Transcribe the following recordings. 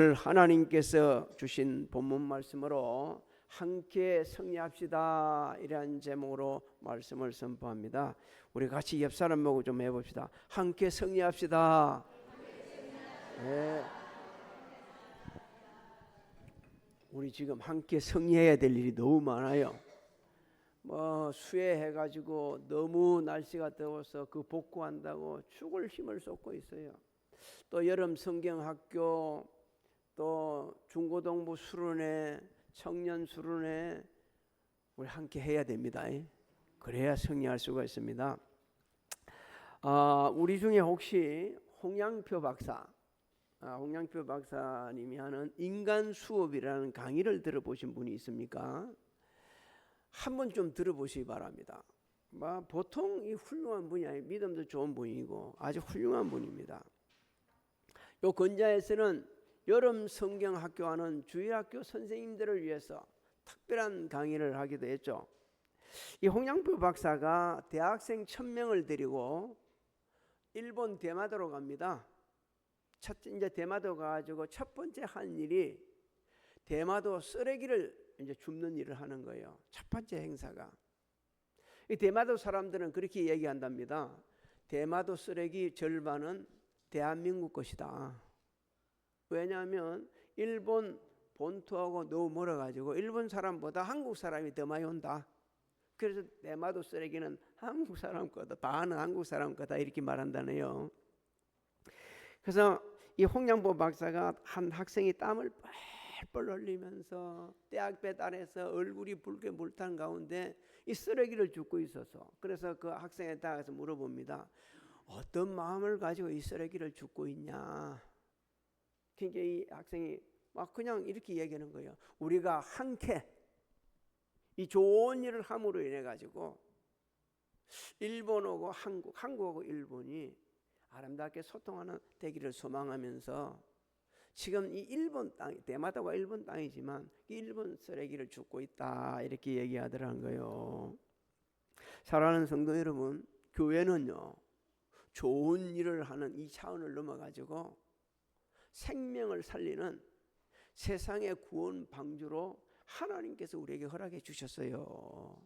하나님께서 주신 본문 말씀으로 함께 승리합시다 이라는 제목으로 말씀을 선포합니다. 우리 같이 옆 사람 보고 좀 해봅시다. 함께 승리합시다. 네. 우리 지금 함께 승리해야 될 일이 너무 많아요. 수해해가지고 너무 날씨가 더워서 그 복구한다고 죽을 힘을 쏟고 있어요. 또 여름 성경학교, 또 중고등부 수련회, 청년 수련회 우리 함께 해야 됩니다. 그래야 승리할 수가 있습니다. 우리 중에 혹시 홍양표 박사님이 하는 인간 수업이라는 강의를 들어보신 분이 있습니까? 한번 좀 들어보시기 바랍니다. 보통 이 훌륭한 분이 아니에요. 믿음도 좋은 분이고 아주 훌륭한 분입니다. 요 건자에서는 여름 성경학교하는 주일학교 선생님들을 위해서 특별한 강의를 하기도 했죠. 이 홍양표 박사가 대학생 1000명을 데리고 일본 대마도로 갑니다. 이제 대마도 가가지고 첫 번째 한 일이 대마도 쓰레기를 이제 줍는 일을 하는 거예요. 첫 번째 행사가. 이 대마도 사람들은 그렇게 얘기한답니다. 대마도 쓰레기 절반은 대한민국 것이다. 왜냐하면 일본 본토하고 너무 멀어가지고 일본 사람보다 한국 사람이 더 많이 온다. 그래서 대마도 쓰레기는 한국 사람 거다, 반은 한국 사람 거다 이렇게 말한다네요. 그래서 이 홍양보 박사가 한 학생이 땀을 뻘뻘 흘리면서 대학볕 아래서 얼굴이 붉게 물탄 가운데 이 쓰레기를 줍고 있어서, 그래서 그 학생에 다가가서 물어봅니다. 어떤 마음을 가지고 이 쓰레기를 줍고 있냐? 그러니까 이 학생이 막 그냥 이렇게 얘기하는 거예요. 우리가 함께 이 좋은 일을 함으로 인해 가지고 일본하고 한국하고 일본이 아름답게 소통하는 되기를 소망하면서 지금 이 일본 땅, 대마도가 일본 땅이지만 이 일본 쓰레기를 줍고 있다 이렇게 얘기하더라는 거예요. 사랑하는 성도 여러분, 교회는요 좋은 일을 하는 이 차원을 넘어가지고 생명을 살리는 세상의 구원 방주로 하나님께서 우리에게 허락해 주셨어요.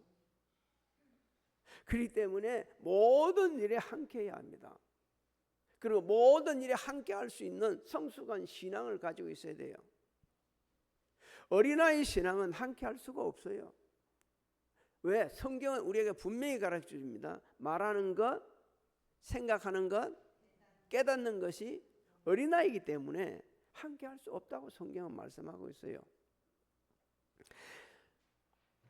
그렇기 때문에 모든 일에 함께해야 합니다. 그리고 모든 일에 함께할 수 있는 성숙한 신앙을 가지고 있어야 돼요. 어린아이 신앙은 함께할 수가 없어요. 왜? 성경은 우리에게 분명히 가르쳐 줍니다. 말하는 것, 생각하는 것, 깨닫는 것이 어린아이이기 때문에 함께할 수 없다고 성경은 말씀하고 있어요.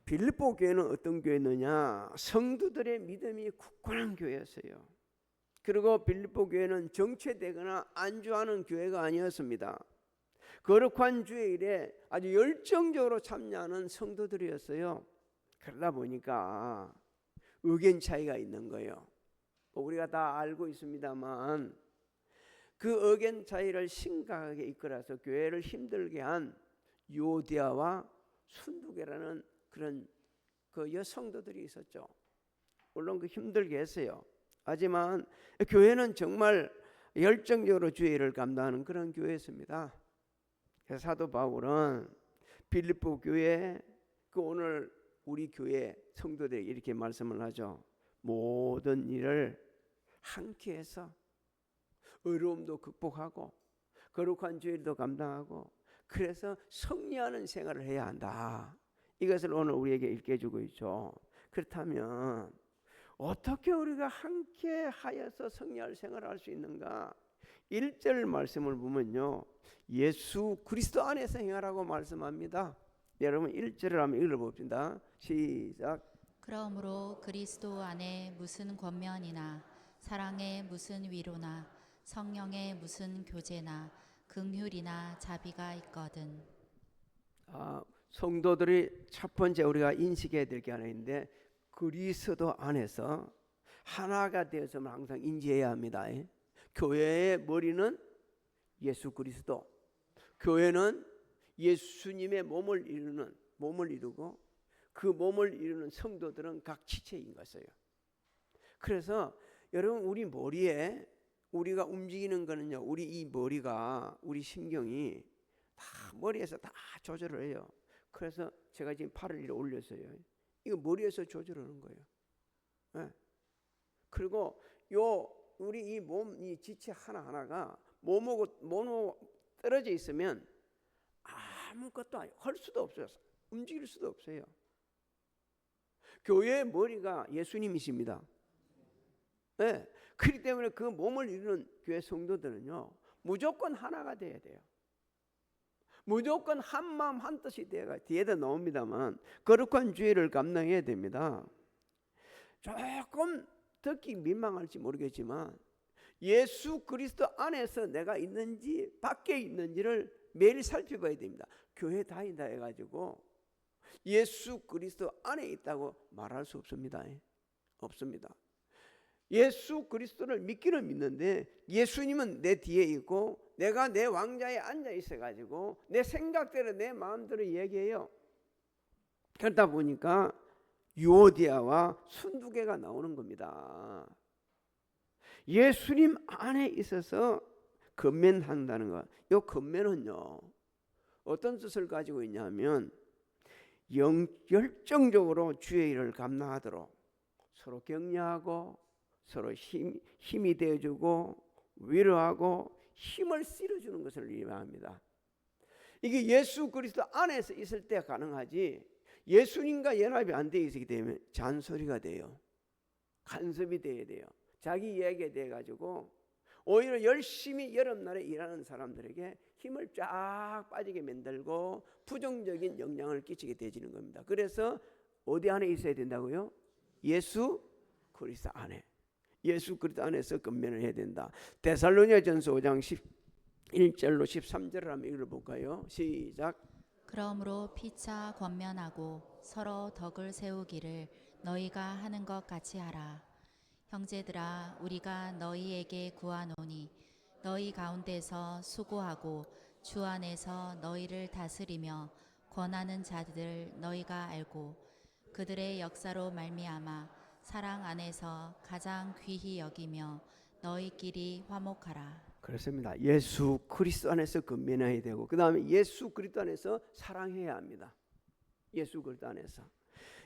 빌립보 교회는 어떤 교회느냐? 성도들의 믿음이 굳건한 교회였어요. 그리고 빌립보 교회는 정체되거나 안주하는 교회가 아니었습니다. 거룩한 주일에 아주 열정적으로 참여하는 성도들이었어요. 그러다 보니까 의견 차이가 있는 거예요. 우리가 다 알고 있습니다만 그 의견 차이를 심각하게 이끌어서 교회를 힘들게 한 유오디아와 순두계라는 그런 그 여성도들이 있었죠. 물론 그 힘들게 했어요. 하지만 교회는 정말 열정적으로 주의를 감당하는 그런 교회였습니다. 그래서 사도 바울은 빌립보 교회, 그 오늘 우리 교회 성도들에게 이렇게 말씀을 하죠. 모든 일을 함께해서 어려움도 극복하고 거룩한 주일도 감당하고 그래서 승리하는 생활을 해야 한다. 이것을 오늘 우리에게 일깨워 주고 있죠. 그렇다면 어떻게 우리가 함께 하여서 승리할 생활을 할 수 있는가? 1절 말씀을 보면요, 예수 그리스도 안에서 행하라고 말씀합니다. 여러분 1절을 한번 읽어봅시다. 시작. 그러므로 그리스도 안에 무슨 권면이나 사랑의 무슨 위로나 성령의 무슨 교제나 긍휼이나 자비가 있거든. 성도들이 첫 번째 우리가 인식해야 될 게 하나 있는데, 그리스도 안에서 하나가 되었음을 항상 인지해야 합니다. 교회의 머리는 예수 그리스도, 교회는 예수님의 몸을 이루고 그 몸을 이루는 성도들은 각 지체인 것이에요. 그래서 여러분 우리 머리에 우리가 움직이는 거는요, 우리 이 머리가, 우리 신경이 다 머리에서 다 조절을 해요. 그래서 제가 지금 팔을 이렇게 올렸어요. 이거 머리에서 조절하는 거예요. 네. 그리고 우리 이 몸, 이 지체 하나하나가 몸하고 떨어져 있으면 아무것도 할 수도 없어요. 움직일 수도 없어요. 교회의 머리가 예수님이십니다. 네. 그렇기 때문에 그 몸을 이루는 교회 성도들은요, 무조건 하나가 돼야 돼요. 무조건 한 마음 한 뜻이 돼야, 뒤에다 나옵니다만 거룩한 주의를 감당해야 됩니다. 조금 듣기 민망할지 모르겠지만 예수 그리스도 안에서 내가 있는지 밖에 있는지를 매일 살펴봐야 됩니다. 교회 다닌다 해가지고 예수 그리스도 안에 있다고 말할 수 없습니다. 없습니다. 예수 그리스도를 믿기는 믿는데 예수님은 내 뒤에 있고 내가 내 왕좌에 앉아 있어가지고 내 생각대로 내 마음대로 얘기해요. 그러다 보니까 유오디아와 순두개가 나오는 겁니다. 예수님 안에 있어서 건면한다는 것. 이 건면은요, 어떤 뜻을 가지고 있냐면 열정적으로 주의 일을 감당하도록 서로 격려하고 서로 힘이 되어주고 위로하고 힘을 실어주는 것을 의미합니다. 이게 예수 그리스도 안에서 있을 때 가능하지, 예수님과 연합이 안 되어 있기 때문에 잔소리가 돼요. 간섭이 돼야 돼요. 자기 이야기에 대해 가지고 오히려 열심히 여름날에 일하는 사람들에게 힘을 쫙 빠지게 만들고 부정적인 영향을 끼치게 되지는 겁니다. 그래서 어디 안에 있어야 된다고요? 예수 그리스도 안에. 예수 그리스도 안에서 건면을 해야 된다. 데살로니가전서 5장 11절로 13절을 한번 읽어볼까요? 시작. 그러므로 피차 권면하고 서로 덕을 세우기를 너희가 하는 것 같이 하라. 형제들아, 우리가 너희에게 구하노니 너희 가운데서 수고하고 주 안에서 너희를 다스리며 권하는 자들 너희가 알고 그들의 역사로 말미암아 사랑 안에서 가장 귀히 여기며 너희끼리 화목하라. 그렇습니다. 예수 그리스도 안에서 건면해야 되고 그 다음에 예수 그리스도 안에서 사랑해야 합니다. 예수 그리스도 안에서.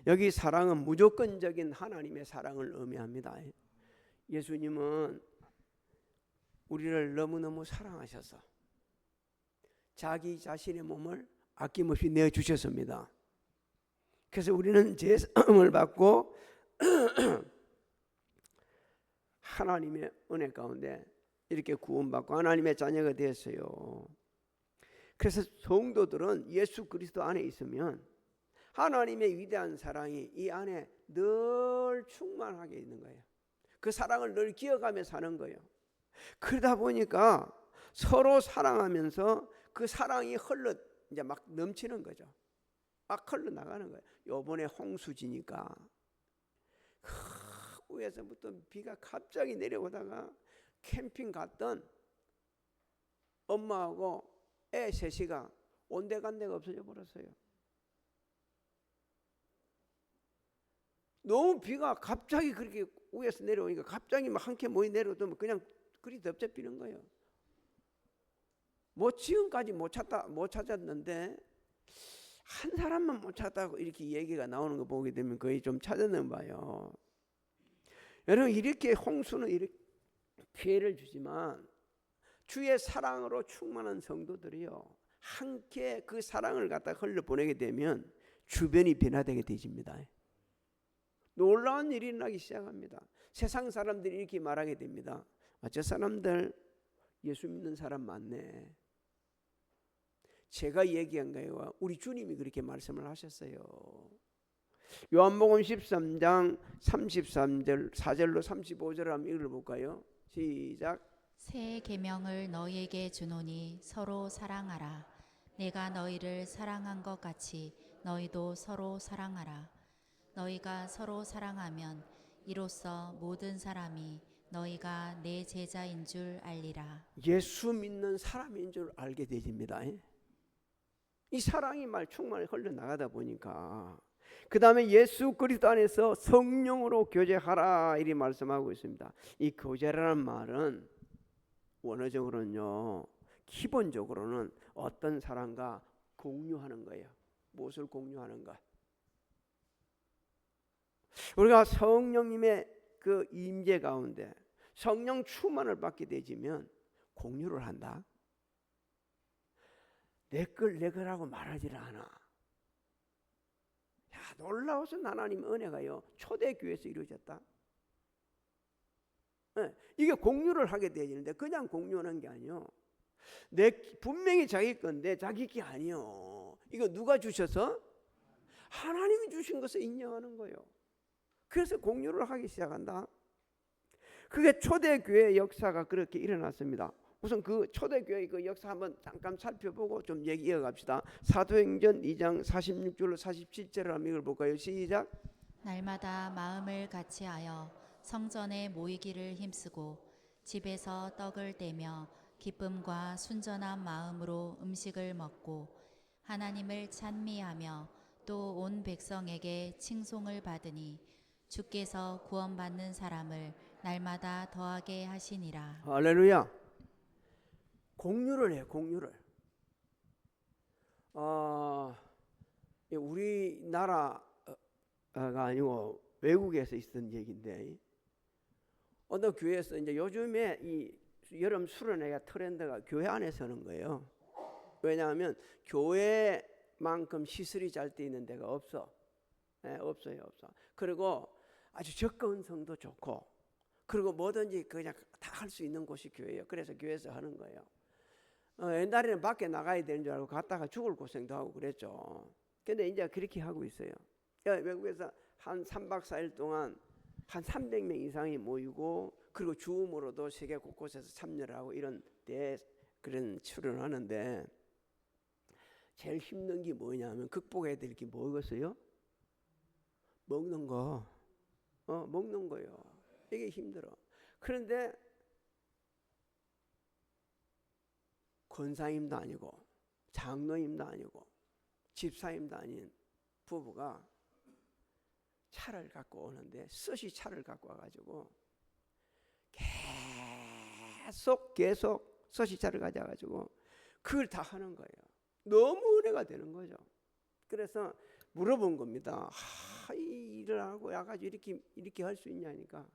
여기 사랑은 무조건적인 하나님의 사랑을 의미합니다. 예수님은 우리를 너무너무 사랑하셔서 자기 자신의 몸을 아낌없이 내어주셨습니다. 그래서 우리는 제사함을 받고 하나님의 은혜 가운데 이렇게 구원받고 하나님의 자녀가 되었어요. 그래서 성도들은 예수 그리스도 안에 있으면 하나님의 위대한 사랑이 이 안에 늘 충만하게 있는 거예요. 그 사랑을 늘 기억하며 사는 거예요. 그러다 보니까 서로 사랑하면서 그 사랑이 이제 막 넘치는 거죠. 막 흘러나가는 거예요. 요번에 홍수지니까 위에서부터 비가 갑자기 내려오다가 캠핑 갔던 엄마하고 애 셋이가 온데간데가 없어져 버렸어요. 너무 비가 갑자기 그렇게 위에서 내려오니까 갑자기 막 한 캐 모이 내려오면 그냥 그리 덮잡히는 거예요. 뭐 지금까지 못 찾았는데 한 사람만 못 찾았다고 이렇게 얘기가 나오는 거 보게 되면 거의 좀 찾았나 봐요. 여러분, 이렇게 홍수는 이렇게 피해를 주지만 주의 사랑으로 충만한 성도들이요, 함께 그 사랑을 갖다 흘려보내게 되면 주변이 변화되게 되집니다. 놀라운 일이 나기 시작합니다. 세상 사람들이 이렇게 말하게 됩니다. 저 사람들 예수 믿는 사람 많네. 제가 얘기한 거예요. 우리 주님이 그렇게 말씀을 하셨어요. 요한복음 13장 33절 4절로 35절을 한번 읽어볼까요? 시작. 새 계명을 너희에게 주노니 서로 사랑하라. 내가 너희를 사랑한 것 같이 너희도 서로 사랑하라. 너희가 서로 사랑하면 이로써 모든 사람이 너희가 내 제자인 줄 알리라. 예수 믿는 사람인 줄 알게 되집니다. 이 사랑이 말 충만히 흘러나가다 보니까 그 다음에 예수 그리스도 안에서 성령으로 교제하라 이리 말씀하고 있습니다. 이 교제라는 말은 원어적으로는요, 기본적으로는 어떤 사람과 공유하는 거예요. 무엇을 공유하는가? 우리가 성령님의 그 임재 가운데 성령 충만을 받게 되지면 공유를 한다. 내 거라고 말하지 않아. 야, 놀라워서 하나님 은혜가요 초대교회에서 이루어졌다. 네, 이게 공유를 하게 되는데 그냥 공유하는 게 아니요. 분명히 자기 건데 자기 게 아니요. 이거 누가 주셔서? 하나님이 주신 것을 인정하는 거예요. 그래서 공유를 하기 시작한다. 그게 초대교회 역사가 그렇게 일어났습니다. 우선 그 초대교회 그 역사 한번 잠깐 살펴보고 좀 얘기 이어갑시다. 사도행전 2장 46절로 47절을 한번 읽어볼까요? 시작. 날마다 마음을 같이하여 성전에 모이기를 힘쓰고 집에서 떡을 떼며 기쁨과 순전한 마음으로 음식을 먹고 하나님을 찬미하며 또 온 백성에게 칭송을 받으니 주께서 구원받는 사람을 날마다 더하게 하시니라. 할렐루야. 공유를 해. 공유를. 우리나라가 아니고 외국에서 있었던 얘기인데 어느 교회에서 이제 요즘에 이 여름 수련회가 트렌드가 교회 안에서 하는 거예요. 왜냐하면 교회만큼 시설이 잘 돼 있는 데가 없어. 없어요. 그리고 아주 접근성도 좋고 그리고 뭐든지 그냥 다 할 수 있는 곳이 교회예요. 그래서 교회에서 하는 거예요. 옛날에는 밖에 나가야 되는 줄 알고 갔다가 죽을 고생도 하고 그랬죠. 근데 이제 그렇게 하고 있어요. 외국에서 한 3박 4일 동안 한 300명 이상이 모이고 그리고 주음으로도 세계 곳곳에서 참여를 하고 이런 데 그런 출연을 하는데 제일 힘든 게 뭐냐면 극복해야 될 게 뭐겠어요? 먹는 거. 먹는 거예요. 이게 힘들어. 그런데 권사님도 아니고 장로님도 아니고 집사님도 아닌 부부가 차를 갖고 오는데 스시 차를 갖고 와가지고 계속 스시 차를 가져가지고 그걸 다 하는 거예요. 너무 은혜가 되는 거죠. 그래서 물어본 겁니다. 이 일을 하고 야가지고 이렇게 할 수 있냐니까.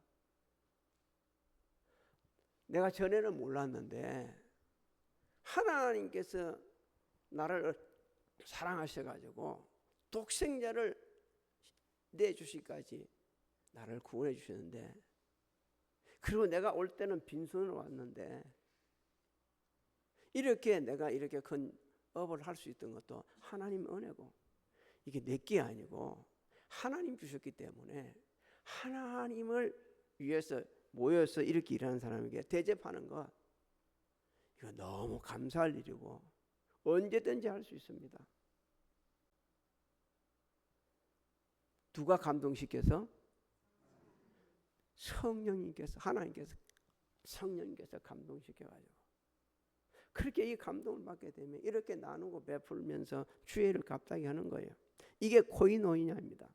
내가 전에는 몰랐는데 하나님께서 나를 사랑하셔가지고 독생자를 내주시기까지 나를 구원해 주셨는데 그리고 내가 올 때는 빈손으로 왔는데 이렇게 내가 이렇게 큰 업을 할 수 있던 것도 하나님 은혜고 이게 내게 아니고 하나님 주셨기 때문에 하나님을 위해서 모여서 이렇게 일하는 사람에게 대접하는 것 이거 너무 감사할 일이고 언제든지 할 수 있습니다. 누가 감동시켜서? 성령님께서 하나님께서 성령님께서 감동시켜가지고 그렇게 이 감동을 받게 되면 이렇게 나누고 베풀면서 주의를 값하게 하는 거예요. 이게 코이노니아입니다.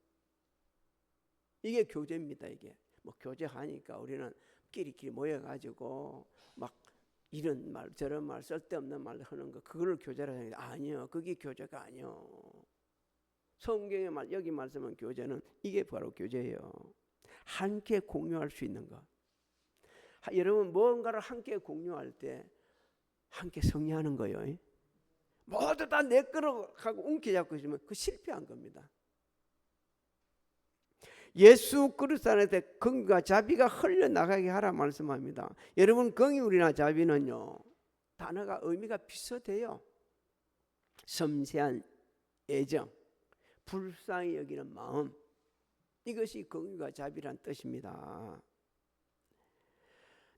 이게 교제입니다. 이게 뭐 교제하니까 우리는 끼리끼리 모여가지고 막 이런 말 저런 말 쓸데없는 말 하는 거 그걸 교제라 하는 게 아니요. 그게 교제가 아니요. 성경의 말 여기 말씀은 교제는 이게 바로 교제예요. 함께 공유할 수 있는 것. 여러분 무언가를 함께 공유할 때 함께 성리하는 거예요. 모두 다 내 거로 하고 움켜잡고 있으면 그 실패한 겁니다. 예수 그리스도 안에서 긍휼과 자비가 흘러나가게 하라 말씀합니다. 여러분 긍휼이나 자비는요 단어가 의미가 비슷해요. 섬세한 애정, 불쌍히 여기는 마음 이것이 긍휼과 자비란 뜻입니다.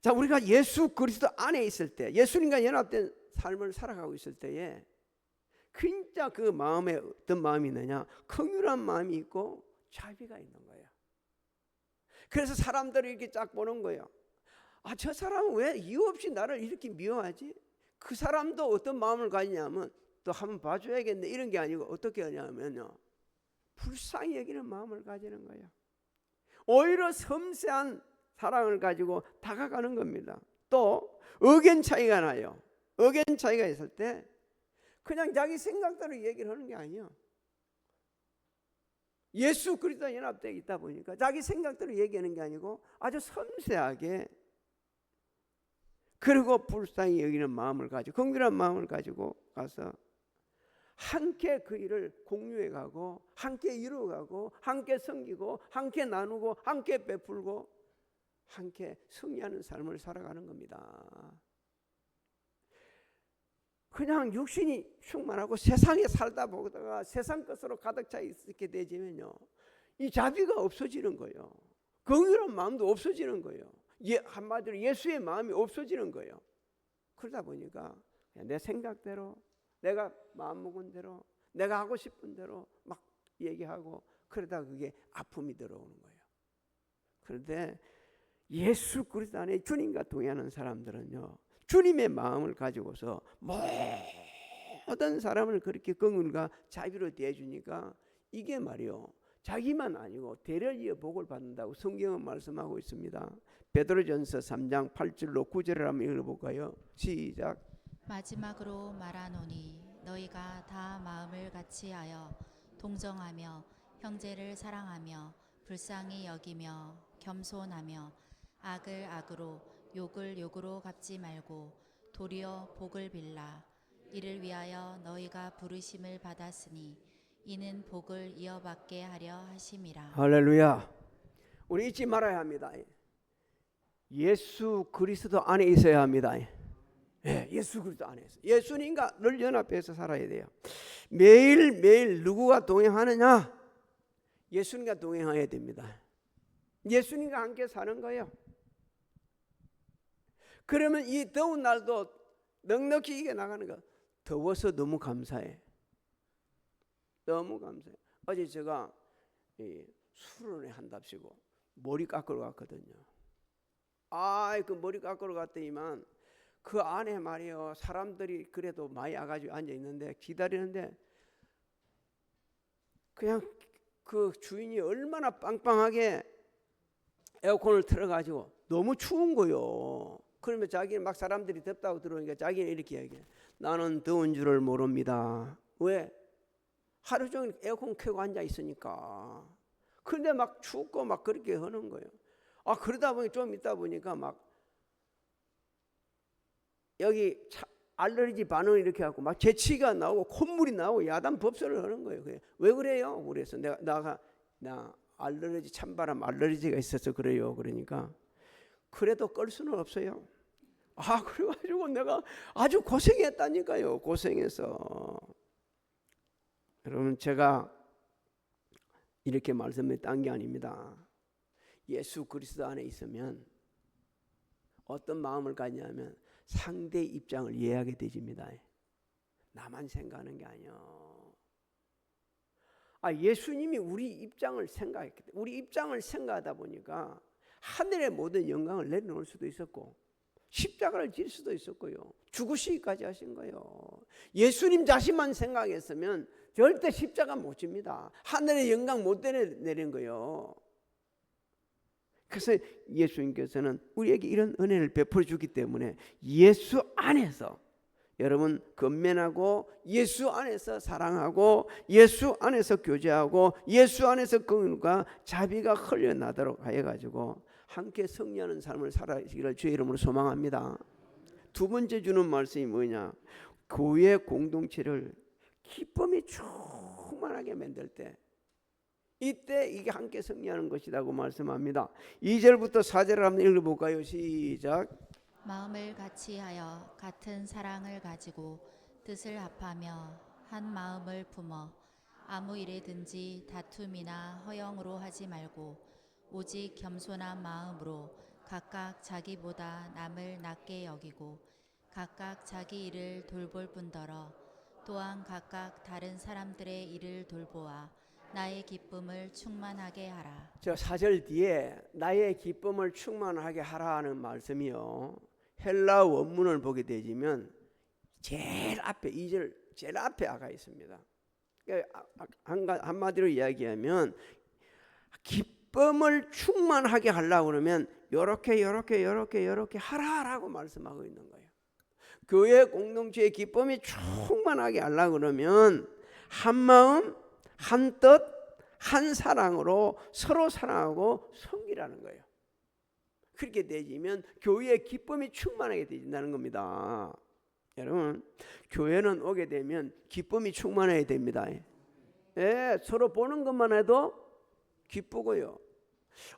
자, 우리가 예수 그리스도 안에 있을 때 예수님과 연합된 삶을 살아가고 있을 때에 진짜 그 마음에 어떤 마음이 있느냐 긍휼한 마음이 있고 자비가 있는 거예요. 그래서 사람들이 이렇게 쫙 보는 거예요. 저 사람은 왜 이유 없이 나를 이렇게 미워하지? 그 사람도 어떤 마음을 가지냐면 또 한번 봐줘야겠네 이런 게 아니고 어떻게 하냐면요 불쌍히 여기는 마음을 가지는 거예요. 오히려 섬세한 사랑을 가지고 다가가는 겁니다. 또 의견 차이가 나요. 의견 차이가 있을 때 그냥 자기 생각대로 얘기를 하는 게 아니에요. 예수 그리스도와 연합되어 있다 보니까 자기 생각대로 얘기하는 게 아니고 아주 섬세하게, 그리고 불쌍히 여기는 마음을 가지고, 긍휼한 마음을 가지고 가서 함께 그 일을 공유해 가고, 함께 이루어가고, 함께 섬기고, 함께 나누고, 함께 베풀고, 함께 승리하는 삶을 살아가는 겁니다. 그냥 육신이 충만하고 세상에 살다 보다가 세상 것으로 가득 차 있게 되지면요, 이 자비가 없어지는 거예요. 긍휼한 마음도 없어지는 거예요. 한마디로 예수의 마음이 없어지는 거예요. 그러다 보니까 그냥 내 생각대로, 내가 마음먹은 대로, 내가 하고 싶은 대로 막 얘기하고, 그러다 그게 아픔이 들어오는 거예요. 그런데 예수 그리스도 안에 주님과 동행하는 사람들은요, 주님의 마음을 가지고서 모든 사람을 그렇게 긍휼과 자비로 대해주니까 이게 말이요, 자기만 아니고 대를 이어 복을 받는다고 성경은 말씀하고 있습니다. 베드로전서 3장 8절로 9절을 한번 읽어볼까요? 시작. 마지막으로 말하노니 너희가 다 마음을 같이하여 동정하며 형제를 사랑하며 불쌍히 여기며 겸손하며 악을 악으로 욕을 욕으로 갚지 말고 도리어 복을 빌라. 이를 위하여 너희가 부르심을 받았으니 이는 복을 이어받게 하려 하심이라. 할렐루야. 우리 잊지 말아야 합니다. 예수 그리스도 안에 있어야 합니다. 예수 그리스도 안에서 예수님과 늘 연합해서 살아야 돼요. 매일매일 누구와 동행하느냐? 예수님과 동행해야 됩니다. 예수님과 함께 사는 거예요. 그러면 이 더운 날도 넉넉히 이겨나가는 거. 더워서 너무 감사해. 너무 감사해. 어제 제가 수련회 한답시고 머리 깎으러 갔거든요. 그 머리 깎으러 갔더니만 그 안에 말이요, 사람들이 그래도 많이 와가지고 앉아 있는데 기다리는데, 그냥 그 주인이 얼마나 빵빵하게 에어컨을 틀어가지고 너무 추운 거요. 그러면 자기는 막 사람들이 덥다고 들어오니까 자기는 이렇게 얘기해. 나는 더운 줄을 모릅니다. 왜? 하루 종일 에어컨 켜고 앉아 있으니까. 그런데 막 춥고 막 그렇게 하는 거예요. 그러다 보니 좀 있다 보니까 막 여기 알레르기 반응을 이렇게 하고 막 재치가 나오고 콧물이 나오고 야단 법석을 하는 거예요. 왜 그래요? 그래서 나 알레르기, 찬바람 알레르기가 있어서 그래요. 그러니까 그래도 끌 수는 없어요. 그래가지고 내가 아주 고생했다니까요. 고생해서. 여러분, 제가 이렇게 말씀했던 게 아닙니다. 예수 그리스도 안에 있으면 어떤 마음을 가지냐면 상대의 입장을 이해하게 되집니다. 나만 생각하는 게 아니요. 예수님이 우리 입장을 생각했기 때문에, 우리 입장을 생각하다 보니까 하늘의 모든 영광을 내려놓을 수도 있었고 십자가를 질 수도 있었고요. 죽으시기까지 하신 거예요. 예수님 자신만 생각했으면 절대 십자가 못 집니다. 하늘의 영광 못 내린 거예요. 그래서 예수님께서는 우리에게 이런 은혜를 베풀어 주기 때문에 예수 안에서 여러분 건면하고, 예수 안에서 사랑하고, 예수 안에서 교제하고, 예수 안에서 긍휼과 자비가 흘러나도록 하여가지고 함께 승리하는 삶을 살아가기를 주의 이름으로 소망합니다. 두 번째 주는 말씀이 뭐냐? 교회 공동체를 기쁨이 충만하게 만들 때, 이때 이게 함께 승리하는 것이라고 말씀합니다. 2절부터 4절을 한번 읽어볼까요? 시작. 마음을 같이하여 같은 사랑을 가지고 뜻을 합하며 한 마음을 품어 아무 일에든지 다툼이나 허영으로 하지 말고 오직 겸손한 마음으로 각각 자기보다 남을 낮게 여기고 각각 자기 일을 돌볼 뿐더러 또한 각각 다른 사람들의 일을 돌보아 나의 기쁨을 충만하게 하라. 저 4절 뒤에 나의 기쁨을 충만하게 하라는 말씀이요, 헬라 원문을 보게 되지면 제일 앞에 2절 제일 앞에 아가 있습니다. 그러니까 한마디로 이야기하면 기쁨을 충만하게 하려고 그러면 요렇게 하라라고 말씀하고 있는 거예요. 교회 공동체의 기쁨이 충만하게 하려고 그러면 한 마음, 한 뜻, 한 사랑으로 서로 사랑하고 섬기라는 거예요. 그렇게 되지면 교회의 기쁨이 충만하게 되진다는 겁니다. 여러분, 교회는 오게 되면 기쁨이 충만해야 됩니다. 예, 서로 보는 것만 해도 기쁘고요.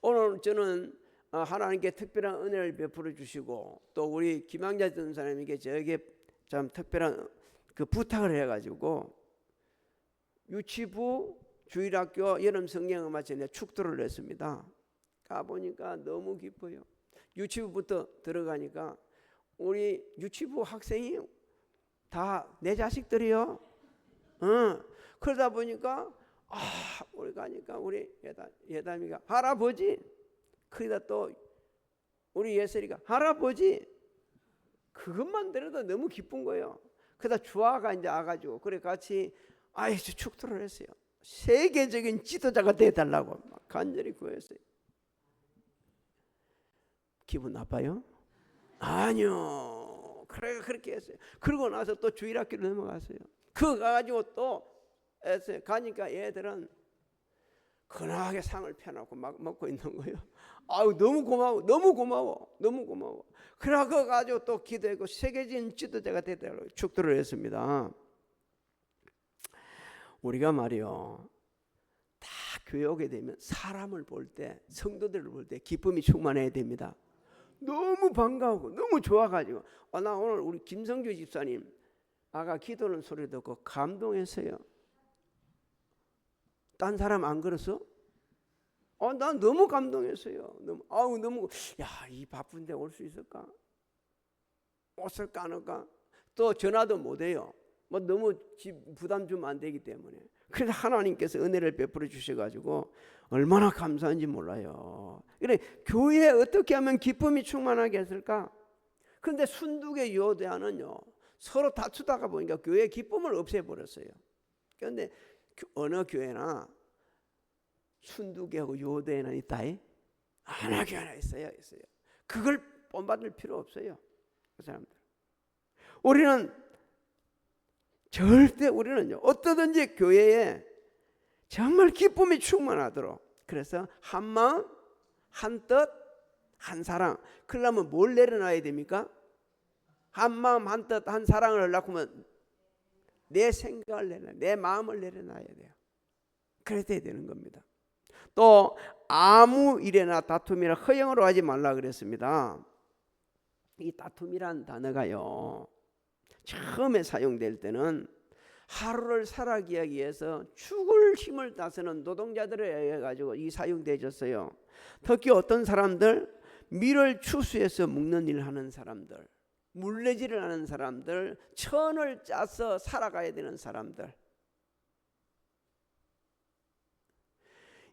오늘 저는 하나님께 특별한 은혜를 베풀어 주시고 또 우리 김양자 전사님에게 저에게 참 특별한 그 부탁을 해가지고 유치부 주일학교 여름 성경음악전에 축도를 냈습니다. 가보니까 너무 기뻐요. 유치부부터 들어가니까 우리 유치부 학생이 다 내 자식들이요. 그러다 보니까 우리 가니까 우리 예담이가 할아버지, 그러다 또 우리 예슬이가 할아버지, 그것만 들어도 너무 기쁜 거예요. 그러다 주아가 이제 와가지고 그래 같이 축도를 했어요. 세계적인 지도자가 되어달라고 막 간절히 구했어요. 기분 나빠요? 아니요. 그래 그렇게 했어요. 그러고 나서 또 주일학교를 넘어갔어요. 그거 가가지고 또 했어요. 가니까 애들은 근하게 상을 펴놓고 막 먹고 있는 거예요. 너무 고마워, 너무 고마워, 너무 고마워. 그래 그거 가지고 또 기도하고 세계적인 지도자가 되더라고요. 축도를 했습니다. 우리가 말이요, 다 교회 오게 되면 사람을 볼 때, 성도들을 볼 때 기쁨이 충만해야 됩니다. 너무 반가우고 너무 좋아가지고 나 오늘 우리 김성주 집사님 아까 기도하는 소리 듣고 감동했어요. 딴 사람 안 그랬어? 난 너무 감동했어요. 너무 이 바쁜데 올 수 있을까? 올까 안 올까? 또 전화도 못해요. 너무 부담 주면 안 되기 때문에. 그래서 하나님께서 은혜를 베풀어 주셔가지고 얼마나 감사한지 몰라요. 그래 교회에 어떻게 하면 기쁨이 충만하게 했을까? 그런데 순두계 요대안은요 서로 다투다가 보니까 교회의 기쁨을 없애버렸어요. 그런데 어느 교회나 순두계하고 요대안은 있다. 하나 교회 하나 있어요. 그걸 본받을 필요 없어요. 그 사람들. 우리는요 어떠든지 교회에 정말 기쁨이 충만하도록, 그래서 한 마음, 한 뜻, 한 사랑. 그러려면 뭘 내려놔야 됩니까? 한 마음, 한 뜻, 한 사랑을 하려고 하면 내 생각을 내려놔야, 내 마음을 내려놔야 돼요. 그래야 되는 겁니다. 또 아무 일에나 다툼이나 허영으로 하지 말라 그랬습니다. 이 다툼이란 단어가요 처음에 사용될 때는 하루를 살아가기 위해서 죽을 힘을 다스는 노동자들에 의해 가지고 이 사용되었어요. 특히 어떤 사람들, 밀을 추수해서 묶는 일을 하는 사람들, 물레질을 하는 사람들, 천을 짜서 살아가야 되는 사람들,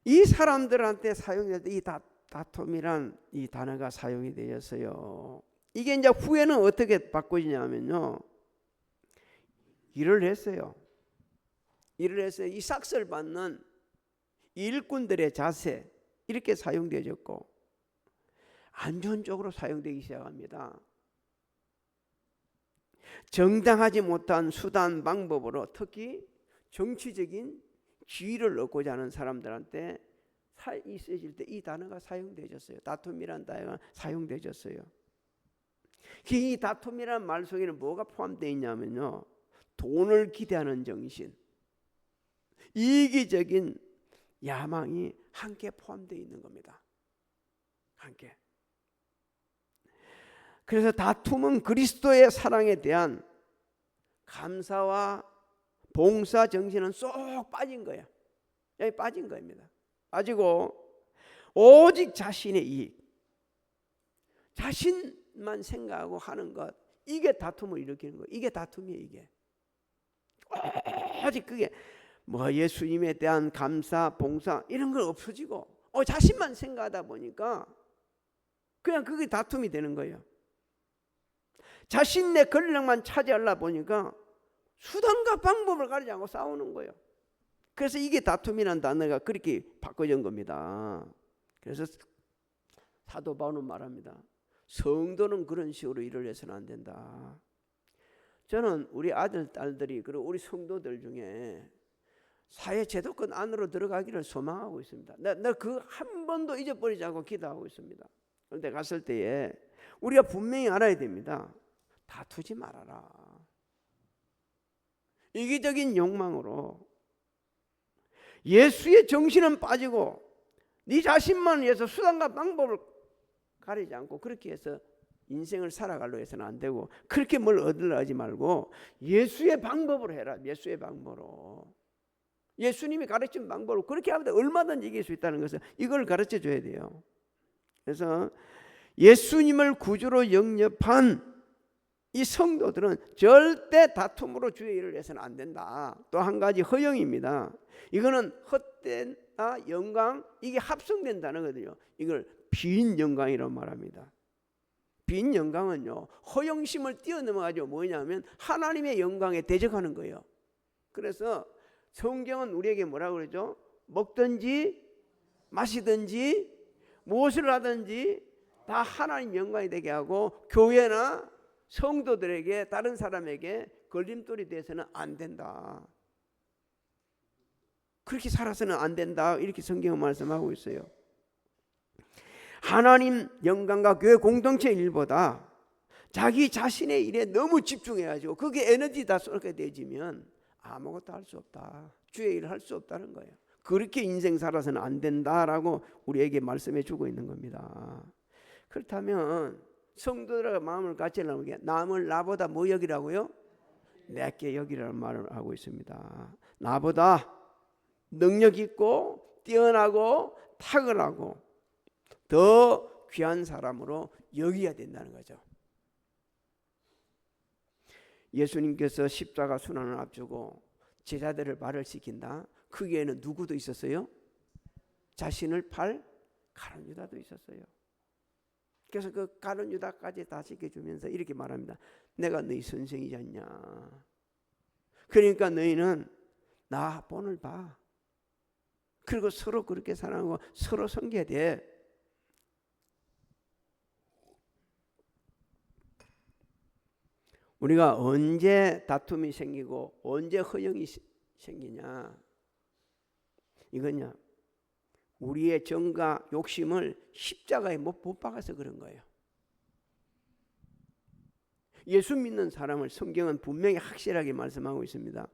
이 사람들한테 사용될 때 이 다툼이란 이 단어가 사용이 되었어요. 이게 이제 후에는 어떻게 바꿔지냐면요, 일을 했어요. 이 삭스를 받는 일꾼들의 자세, 이렇게 사용되어졌고 안 좋은 쪽으로 사용되기 시작합니다. 정당하지 못한 수단 방법으로 특히 정치적인 지위를 얻고자 하는 사람들한테 있어질 때 이 단어가 사용되어졌어요. 다툼이란 단어가 사용되어졌어요. 이 다툼이란 말 속에는 뭐가 포함되어 있냐면요, 돈을 기대하는 정신, 이기적인 야망이 함께 포함되어 있는 겁니다. 함께. 그래서 다툼은 그리스도의 사랑에 대한 감사와 봉사 정신은 쏙 빠진 거야. 여기 빠진 겁니다. 빠지고 오직 자신의 이익, 자신만 생각하고 하는 것, 이게 다툼을 일으키는 거예요. 이게 다툼이에요. 이게 오직 그게 예수님에 대한 감사, 봉사 이런 걸 없어지고 자신만 생각하다 보니까 그냥 그게 다툼이 되는 거예요. 자신의 권력만 차지하려 보니까 수단과 방법을 가리지 않고 싸우는 거예요. 그래서 이게 다툼이라는 단어가 그렇게 바꿔진 겁니다. 그래서 사도 바울은 말합니다. 성도는 그런 식으로 일을 해서는 안 된다. 저는 우리 아들, 딸들이 그리고 우리 성도들 중에 사회 제도권 안으로 들어가기를 소망하고 있습니다. 나 그 한 번도 잊어버리지 않고 기도하고 있습니다. 그런데 갔을 때에 우리가 분명히 알아야 됩니다. 다투지 말아라. 이기적인 욕망으로 예수의 정신은 빠지고 네 자신만 위해서 수단과 방법을 가리지 않고 그렇게 해서 인생을 살아가려 해서는 안 되고, 그렇게 뭘 얻으려 하지 말고 예수의 방법으로 해라. 예수의 방법으로, 예수님이 가르친 방법으로 그렇게 하면 얼마든지 이길 수 있다는 것을 이걸 가르쳐 줘야 돼요. 그래서 예수님을 구주로 영접한 이 성도들은 절대 다툼으로 주의 일을 해서는 안 된다. 또 한 가지 허영입니다. 이거는 헛된 영광, 이게 합성된 단어거든요. 이걸 빈 영광이라고 말합니다. 빈 영광은요, 허영심을 뛰어넘어가지고 뭐냐면 하나님의 영광에 대적하는 거예요. 그래서 성경은 우리에게 뭐라고 그러죠? 먹든지 마시든지 무엇을 하든지 다 하나님 영광이 되게 하고, 교회나 성도들에게, 다른 사람에게 걸림돌이 돼서는 안 된다. 그렇게 살아서는 안 된다. 이렇게 성경은 말씀하고 있어요. 하나님 영광과 교회 공동체 일보다 자기 자신의 일에 너무 집중해가지고 그게 에너지 다 쏟게 되지면 아무것도 할 수 없다. 주의 일을 할 수 없다는 거예요. 그렇게 인생 살아서는 안 된다라고 우리에게 말씀해 주고 있는 겁니다. 그렇다면 성도들과 마음을 같이 하려면 남을 나보다 뭐 여기라고요? 내게 여기라는 말을 하고 있습니다. 나보다 능력 있고 뛰어나고 탁월하고 더 귀한 사람으로 여겨야 된다는 거죠. 예수님께서 십자가 순환을 앞두고 제자들을 말을 시킨다. 거기에는 누구도 있었어요? 자신을 팔 가룟 유다도 있었어요. 그래서 그 가룟 유다까지 다 지켜주면서 이렇게 말합니다. 내가 너희 선생이지 않냐. 그러니까 너희는 나 본을 봐. 그리고 서로 그렇게 사랑하고 서로 섬겨야 돼. 우리가 언제 다툼이 생기고 언제 허영이 생기냐? 이거냐? 우리의 정과 욕심을 십자가에 못 박아서 그런 거예요. 예수 믿는 사람을 성경은 분명히 확실하게 말씀하고 있습니다.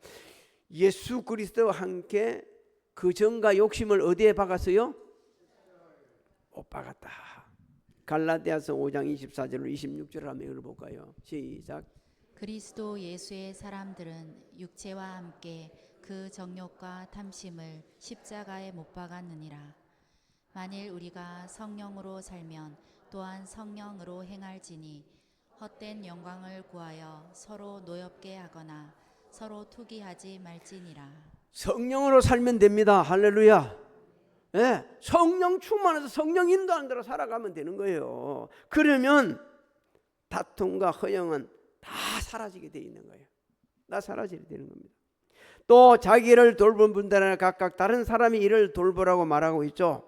예수 그리스도와 함께 그 정과 욕심을 어디에 박았어요? 못 박았다. 갈라디아서 5장 24절로 26절을 한번 읽어볼까요? 시작. 그리스도 예수의 사람들은 육체와 함께 그 정욕과 탐심을 십자가에 못 박았느니라. 만일 우리가 성령으로 살면 또한 성령으로 행할지니 헛된 영광을 구하여 서로 노엽게 하거나 서로 투기하지 말지니라. 성령으로 살면 됩니다. 할렐루야. 네, 성령 충만해서 성령 인도하는 대로 살아가면 되는 거예요. 그러면 다툼과 허영은 다 사라지게 돼 있는 거예요. 다 사라지게 되는 겁니다. 또 자기를 돌본 분들은 각각 다른 사람이 이를 돌보라고 말하고 있죠.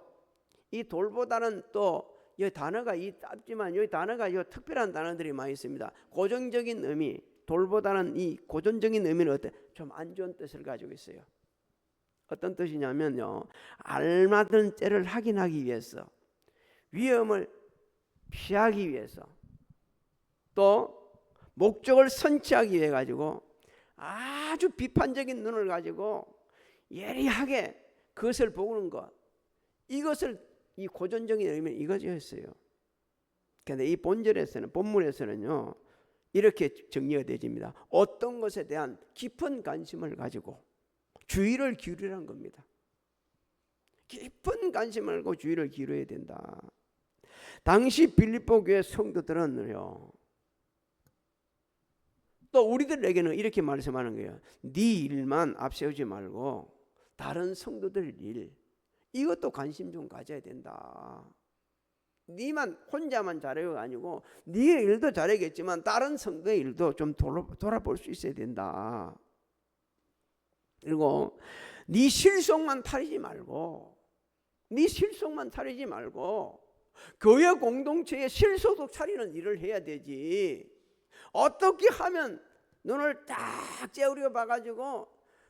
이 돌보다는 또 이 단어가 짧지만 이 단어가 이 특별한 단어들이 많이 있습니다. 고정적인 의미, 돌보다는 이 고정적인 의미는 어때? 좀 안 좋은 뜻을 가지고 있어요. 어떤 뜻이냐면요, 알맞은 때를 확인하기 위해서, 위험을 피하기 위해서, 또 목적을 선취하기 위해 가지고 아주 비판적인 눈을 가지고 예리하게 그것을 보는 것, 이것을 이 고전적인 의미는 이거였어요. 그런데 이 본문에서는요 이렇게 정리가 되집니다. 어떤 것에 대한 깊은 관심을 가지고 주의를 기울이라는 겁니다. 깊은 관심을 가지고 주의를 기울여야 된다. 당시 빌립보 교회 성도들은요, 또 우리들에게는 이렇게 말씀하는 거예요. 네 일만 앞세우지 말고 다른 성도들 일, 이것도 관심 좀 가져야 된다. 네만 혼자만 잘해가 아니고 네 일도 잘하겠지만 다른 성도의 일도 좀 돌아볼 수 있어야 된다. 그리고 네 실속만 타리지 말고 교회 공동체에 실속도 차리는 일을 해야 되지. 어떻게 하면 눈을 딱 째우려 봐가지고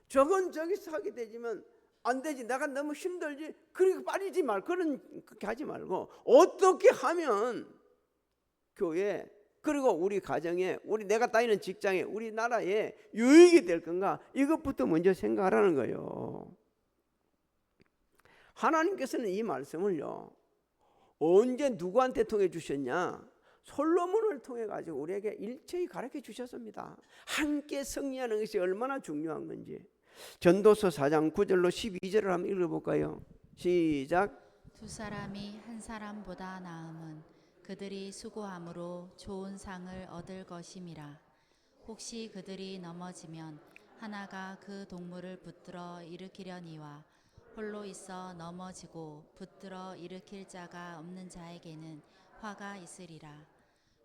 저건 저기서 하게 되지만 안 되지, 내가 너무 힘들지, 그렇게 빠지지 말, 그렇게 하지 말고 어떻게 하면 교회, 그리고 우리 가정에, 내가 다니는 직장에, 우리나라에 유익이 될 건가, 이것부터 먼저 생각하라는 거예요. 하나님께서는 이 말씀을요, 언제 누구한테 통해 주셨냐? 솔로몬을 통해 가지고 우리에게 일체히 가르쳐 주셨습니다. 함께 승리하는 것이 얼마나 중요한 건지. 전도서 4장 9절로 12절을 한번 읽어볼까요? 시작. 두 사람이 한 사람보다 나음은 그들이 수고함으로 좋은 상을 얻을 것임이라. 혹시 그들이 넘어지면 하나가 그 동물을 붙들어 일으키려니와 홀로 있어 넘어지고 붙들어 일으킬 자가 없는 자에게는 화가 있으리라.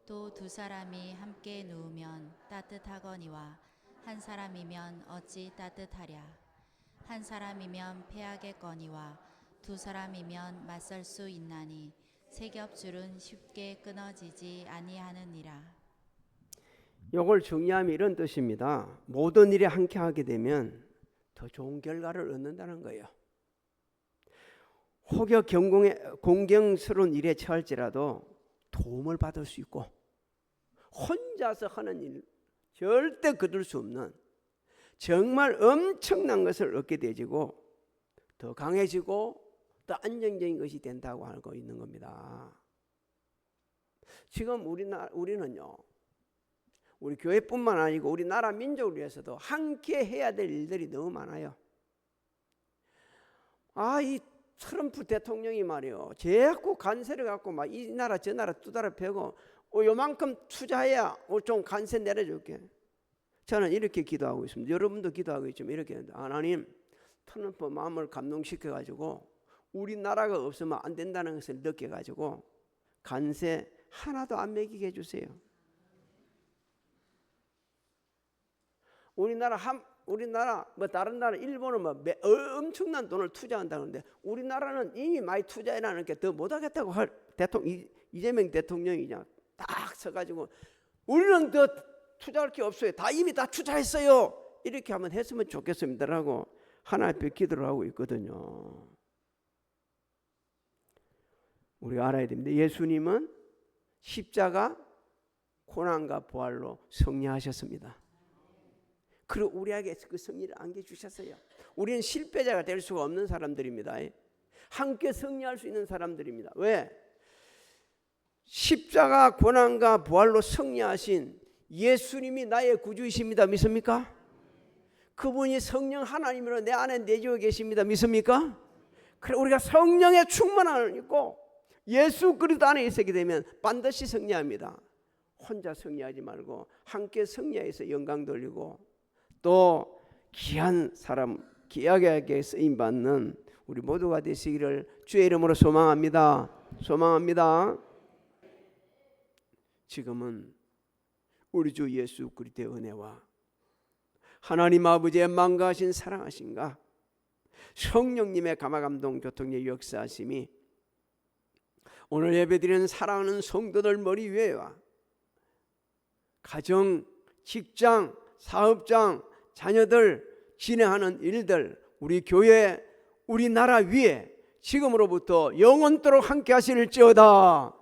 또 두 사람이 함께 누우면 따뜻하거니와 한 사람이면 어찌 따뜻하랴. 한 사람이면 패하겠거니와 두 사람이면 맞설 수 있나니 세 겹줄은 쉽게 끊어지지 아니하느니라. 이걸 정리하면 이런 뜻입니다. 모든 일에 함께 하게 되면 더 좋은 결과를 얻는다는 거예요. 혹여 공경스러운 일에 처할지라도 도움을 받을 수 있고, 혼자서 하는 일 절대 거둘 수 없는 정말 엄청난 것을 얻게 되지고 더 강해지고 더 안정적인 것이 된다고 알고 있는 겁니다. 지금 우리는요, 우리 교회뿐만 아니고 우리 나라 민족을 위해서도 함께 해야 될 일들이 너무 많아요. 이 트럼프 대통령이 말이요, 자꾸 관세를 갖고 막 이 나라 저 나라 두드려 패고 요만큼 투자해야 좀 관세 내려줄게. 저는 이렇게 기도하고 있습니다. 여러분도 기도하고 있지만 이렇게 합니다. 하나님, 트럼프 마음을 감동시켜가지고 우리나라가 없으면 안 된다는 것을 느껴가지고 관세 하나도 안 매기게 해주세요. 우리나라 뭐 다른 나라 일본은 뭐 엄청난 돈을 투자한다는데 우리나라는 이미 많이 투자해라는 게 더 못하겠다고 할 이재명 대통령이 그냥 딱 서가지고 우리는 더 투자할 게 없어요. 이미 다 투자했어요. 이렇게 한번 했으면 좋겠습니다라고 하나님 앞에 기도를 하고 있거든요. 우리가 알아야 됩니다. 예수님은 십자가 고난과 부활로 승리하셨습니다. 그리고 우리에게 그 승리를 안겨주셨어요. 우리는 실패자가 될 수가 없는 사람들입니다. 함께 승리할 수 있는 사람들입니다. 왜? 십자가 고난과 부활로 승리하신 예수님이 나의 구주이십니다. 믿습니까? 그분이 성령 하나님으로 내 안에 내주어 계십니다. 믿습니까? 그래, 우리가 성령의 충만함을 입고 예수 그리스도 안에 있게 되면 반드시 승리합니다. 혼자 승리하지 말고 함께 승리해서 영광 돌리고 또 귀한 사람, 귀하게 쓰임받는 우리 모두가 되시기를 주의 이름으로 소망합니다. 지금은 우리 주 예수 그리스도의 은혜와 하나님 아버지의 만가하신 사랑하신가 성령님의 감화감동 교통의 역사하심이 오늘 예배드리는 사랑하는 성도들 머리 위에와 가정, 직장, 사업장, 자녀들 진행하는 일들, 우리 교회, 우리 나라 위에 지금으로부터 영원토록 함께 하실지어다.